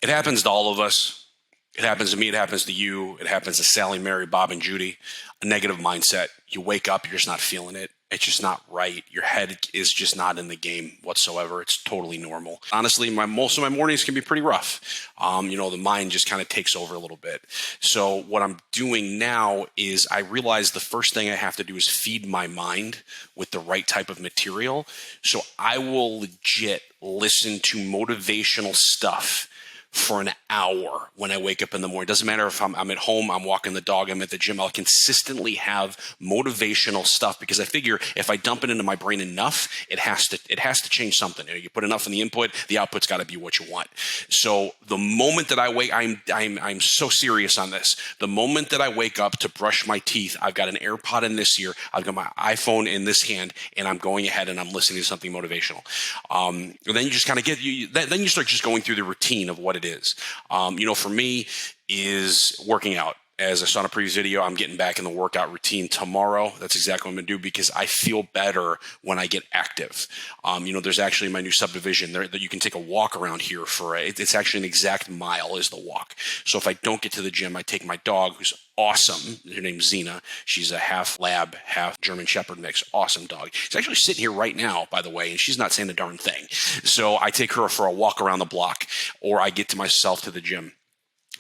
It happens to all of us. It happens to me. It happens to you. It happens to Sally, Mary, Bob, and Judy. A negative mindset. You wake up, you're just not feeling it. It's just not right. Your head is just not in the game whatsoever. It's totally normal. Honestly, most of my mornings can be pretty rough. The mind just kind of takes over a little bit. So what I'm doing now is I realize the first thing I have to do is feed my mind with the right type of material. So I will legit listen to motivational stuff for an hour when I wake up in the morning. Doesn't matter if I'm at home, I'm walking the dog, I'm at the gym. I'll consistently have motivational stuff because I figure if I dump it into my brain enough, it has to change something. You put enough in the input, the output's got to be what you want. So the moment that I wake, I'm so serious on this. The moment that I wake up to brush my teeth, I've got an AirPod in this ear, I've got my iPhone in this hand, and I'm going ahead and I'm listening to something motivational. And then you just kind of then you start just going through the routine of what it is. For me is working out. As I saw in a previous video, I'm getting back in the workout routine tomorrow. That's exactly what I'm going to do because I feel better when I get active. There's actually my new subdivision there that you can take a walk around here it's actually an exact mile is the walk. So if I don't get to the gym, I take my dog, who's awesome. Her name's Xena. She's a half lab, half German Shepherd mix. Awesome dog. She's actually sitting here right now, by the way, and she's not saying a darn thing. So I take her for a walk around the block, or I get to myself to the gym.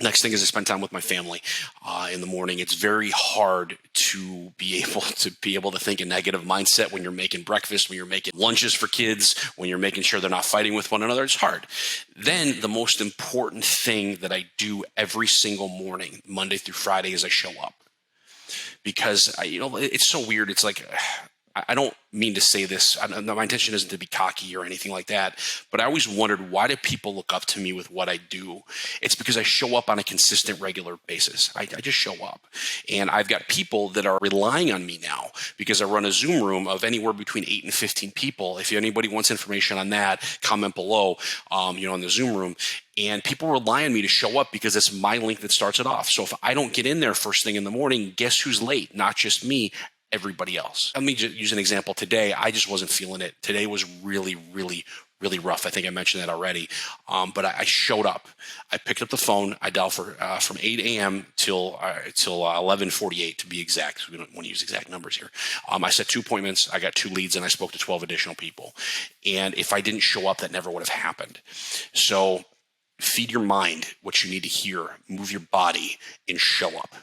Next thing is I spend time with my family in the morning. It's very hard to be able to think a negative mindset when you're making breakfast, when you're making lunches for kids, when you're making sure they're not fighting with one another. It's hard. Then the most important thing that I do every single morning, Monday through Friday, is I show up. Because it's so weird. It's like I don't mean to say this. My intention isn't to be cocky or anything like that, but I always wondered, why do people look up to me with what I do? It's because I show up on a consistent, regular basis. I just show up. And I've got people that are relying on me now because I run a Zoom room of anywhere between 8 and 15 people. If anybody wants information on that, comment below, in the Zoom room. And people rely on me to show up because it's my link that starts it off. So if I don't get in there first thing in the morning, guess who's late? Not just me, everybody else. Let me just use an example. Today, I just wasn't feeling it. Today was really, really, really rough. I think I mentioned that already. But I showed up. I picked up the phone. I dialed from 8 a.m. till 11:48 to be exact. We don't want to use exact numbers here. I set 2 appointments. I got 2 leads, and I spoke to 12 additional people. And if I didn't show up, that never would have happened. So feed your mind what you need to hear, move your body, and show up.